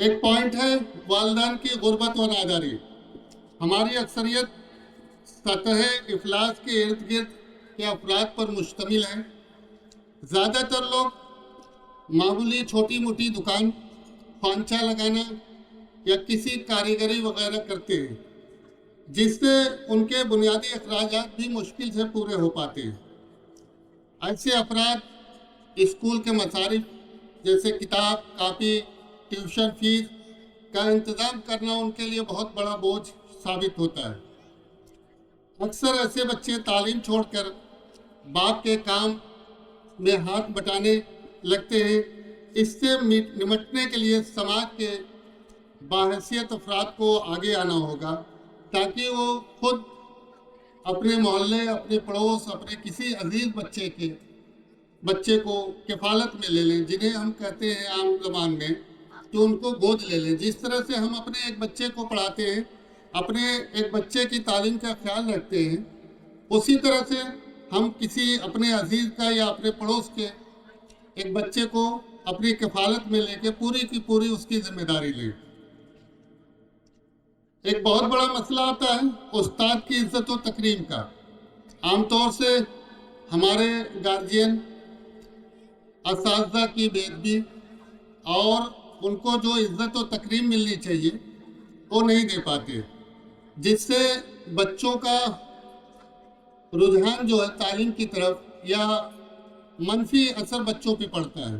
ایک پوائنٹ ہے والدین کی غربت و ناداری. ہماری اکثریت سطح افلاس کے ارد گرد کے افراد پر مشتمل ہیں. زیادہ تر لوگ معمولی چھوٹی موٹی دکان، خوانچہ لگانا یا کسی کاریگری وغیرہ کرتے ہیں، جس سے ان کے بنیادی اخراجات بھی مشکل سے پورے ہو پاتے ہیں. ایسے افراد اسکول کے مصارف جیسے کتاب، کاپی، ٹیوشن فیس کا انتظام کرنا ان کے لیے بہت بڑا بوجھ ثابت ہوتا ہے. اکثر ایسے بچے تعلیم چھوڑ کر باپ کے کام میں ہاتھ بٹانے لگتے ہیں. اس سے نمٹنے کے لیے سماج کے باحیثیت افراد کو آگے آنا ہوگا تاکہ وہ خود اپنے محلے، اپنے پڑوس، اپنے کسی عزیز بچے کو کفالت میں لے لیں، جنہیں ہم کہتے ہیں عام زبان میں کہ ان کو گود لے لیں. جس طرح سے ہم اپنے ایک بچے کو پڑھاتے ہیں، اپنے ایک بچے کی تعلیم کا خیال رکھتے ہیں، اسی طرح سے ہم کسی اپنے عزیز کا یا اپنے پڑوس کے ایک بچے کو اپنی کفالت میں لے کے پوری کی پوری اس کی ذمہ داری لیں. ایک بہت بڑا مسئلہ آتا ہے استاد کی عزت و تکریم کا. عام طور سے ہمارے گارجین اساتذہ کی بے ادبی اور ان کو جو عزت و تکریم ملنی چاہیے وہ نہیں دے پاتے، جس سے بچوں کا رجحان جو ہے تعلیم کی طرف یا منفی اثر بچوں پہ پڑتا ہے.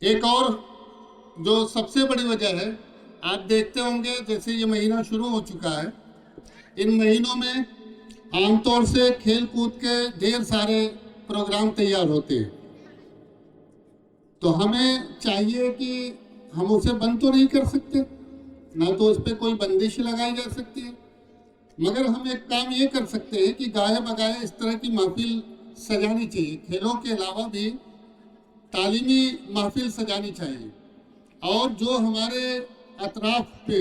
ایک اور جو سب سے بڑی وجہ ہے، آپ دیکھتے ہوں گے جیسے یہ مہینہ شروع ہو چکا ہے، ان مہینوں میں عام طور سے کھیل کود کے ڈھیر سارے پروگرام تیار ہوتے ہیں. تو ہمیں چاہیے کہ ہم اسے بند تو نہیں کر سکتے، نہ تو اس پہ کوئی بندش لگائی جا سکتی ہے، مگر ہم ایک کام یہ کر سکتے ہیں کہ گاہے بگاہے اس طرح کی محفل سجانی چاہیے. کھیلوں کے علاوہ بھی تعلیمی محفل سجانی چاہیے، اور جو ہمارے اطراف پہ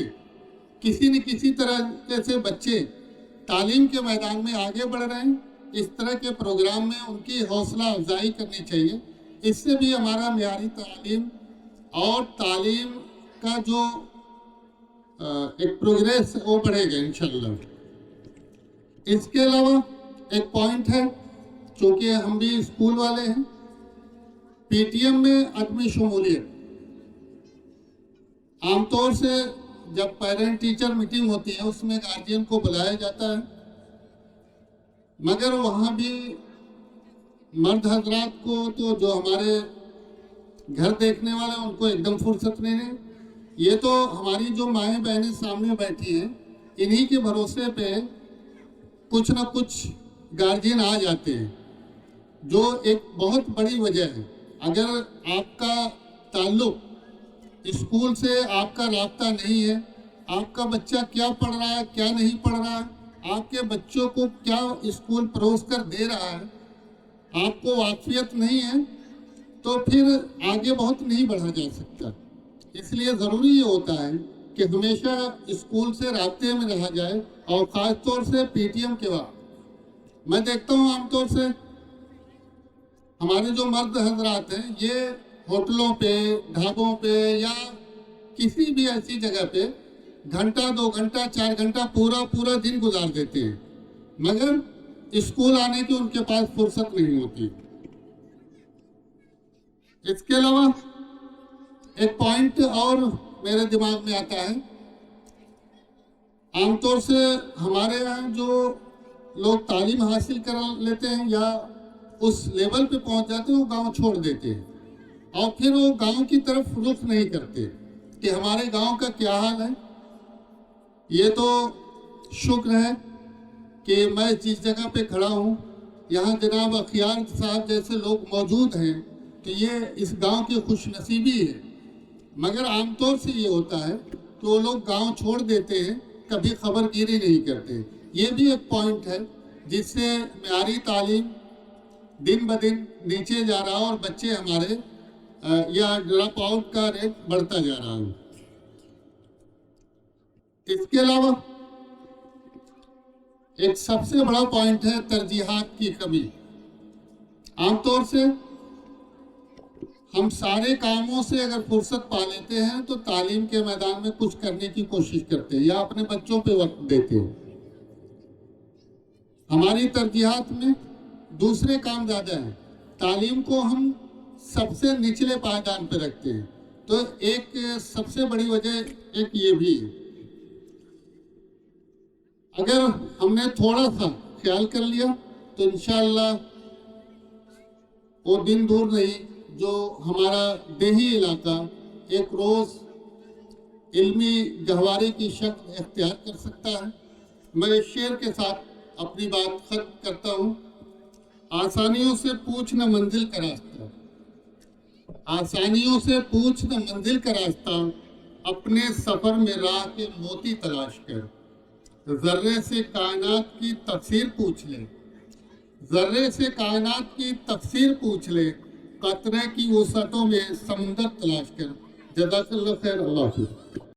کسی نہ کسی طرح سے بچے تعلیم کے میدان میں آگے بڑھ رہے ہیں، اس طرح کے پروگرام میں ان کی حوصلہ افزائی کرنی چاہیے. اس سے بھی ہمارا معیاری تعلیم اور تعلیم کا جو ایک پروگریس وہ بڑھے گا انشاءاللہ. اس کے علاوہ ایک پوائنٹ ہے، چونکہ ہم بھی اسکول والے ہیں، پی ٹی ایم میں عدمی شمولیت. عام طور سے جب پیرنٹ ٹیچر میٹنگ ہوتی ہے اس میں گارجین کو بلایا جاتا ہے، مگر وہاں بھی مرد حضرات کو تو جو ہمارے گھر دیکھنے والے ان کو ایک دم فرصت نہیں ہے. یہ تو ہماری جو مائیں بہنیں سامنے بیٹھی ہیں، انہی کے بھروسے پہ کچھ نہ کچھ گارجین آ جاتے ہیں، جو ایک بہت بڑی وجہ ہے. اگر آپ کا تعلق اسکول سے، آپ کا رابطہ نہیں ہے، آپ کا بچہ کیا پڑھ رہا ہے کیا نہیں پڑھ رہا ہے، آپ کے بچوں کو کیا اسکول پروس کر دے رہا ہے، آپ کو واقفیت نہیں ہے، تو پھر آگے بہت نہیں بڑھا جا سکتا. اس لیے ضروری یہ ہوتا ہے کہ ہمیشہ اسکول سے رابطے میں رہا جائے، اور خاص طور سے پی ٹی ایم کے وقت. میں دیکھتا ہوں عام طور سے ہمارے جو مرد حضرات ہیں یہ ہوٹلوں پہ، ڈھابوں پہ یا کسی بھی ایسی جگہ پہ گھنٹہ 2 گھنٹہ 4 گھنٹہ پورا دن گزار دیتے ہیں، مگر اسکول آنے کی ان کے پاس فرصت نہیں ہوتی. اس کے علاوہ ایک پوائنٹ اور میرے دماغ میں آتا ہے. عام طور سے ہمارے یہاں جو لوگ تعلیم حاصل کر لیتے ہیں یا اس لیول پہ پہنچ جاتے ہیں، وہ گاؤں چھوڑ دیتے ہیں، اور پھر وہ گاؤں کی طرف رخ نہیں کرتے کہ ہمارے گاؤں کا کیا حال ہے. یہ تو شکر ہے کہ میں جس جگہ پہ کھڑا ہوں یہاں جناب اخیار صاحب جیسے لوگ موجود ہیں، تو یہ اس گاؤں کی خوش نصیبی ہے. مگر عام طور سے یہ ہوتا ہے کہ وہ لوگ گاؤں چھوڑ دیتے ہیں، کبھی خبر گیری نہیں کرتے. یہ بھی ایک پوائنٹ ہے جس سے معیاری تعلیم دن بدن نیچے جا رہا اور بچے ہمارے یا ڈراپ آؤٹ کا ریٹ بڑھتا جا رہا ہے. اس کے علاوہ ایک سب سے بڑا پوائنٹ ہے ترجیحات کی کمی. عام طور سے ہم سارے کاموں سے اگر فرصت پا لیتے ہیں تو تعلیم کے میدان میں کچھ کرنے کی کوشش کرتے ہیں یا اپنے بچوں پہ وقت دیتے ہیں. ہماری ترجیحات میں دوسرے کام زیادہ ہیں. تعلیم کو ہم سب سے نچلے پائیدان پہ رکھتے ہیں. تو ایک سب سے بڑی وجہ ایک یہ بھی ہے. اگر ہم نے تھوڑا سا خیال کر لیا تو انشاءاللہ وہ دن دور نہیں جو ہمارا دیہی علاقہ ایک روز علمی گہوارے کی شکل اختیار کر سکتا ہے. میں اس شعر کے ساتھ اپنی بات ختم کرتا ہوں. آسانیوں سے پوچھنا منزل کا راستہ، آسانیوں سے پوچھنا منزل کا راستہ، اپنے سفر میں راہ کے موتی تلاش کر. ذرے سے کائنات کی تفسیر پوچھ لے، ذرے سے کائنات کی تفسیر پوچھ لے، قطرے کی وسعتوں میں سمندر تلاش کر. جزاک اللہ خیر. اللہ حافظ.